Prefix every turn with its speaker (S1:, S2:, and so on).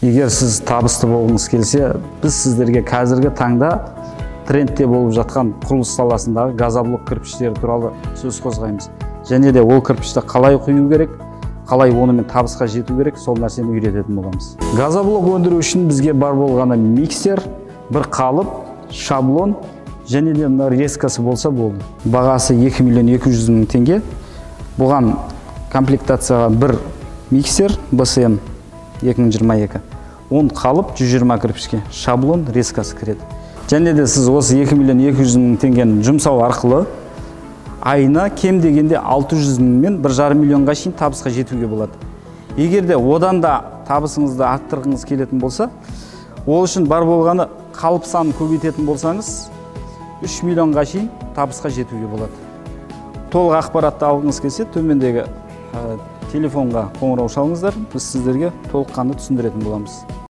S1: Егер сіз табысты болғыңыз келсе, біз сіздерге қазіргі таңда трендте болып жатқан құрылыс саласындағы газоблок кірпіштері туралы сөз қозғаймыз. Және де ол кірпішті қалай құю керек, қалай онымен табысқа жету керек, сол нәрсені үйрететін боламыз. Газоблок өндіру үшін бізге бар болғаны миксер, бір қалып, шаблон және де резкасы болса болды. Бағасы 2 миллион 200 мың теңге. Бұған комплектацияға бір миксер BSM 2022, 10 қалып 120 кірпішке, шаблон, резкасы кіреді. Және де сіз осы 2 миллион 200 мың теңгені жұмсау арқылы айына кем дегенде 600 мың мен 1,5 миллионға шейін табысқа жетуге болады. Егер де одан да табысыңызды арттырғыңыз келетін болса, ол үшін бар болғаны қалып санын көбейтетін болсаңыз, 3 миллионға шейін табысқа жетуге болады. Толық ақпаратты алғыңыз келсе, төмендегі телефонға қоңырау шалыңыздар, біз сіздерге толыққанды түсіндіретін боламыз.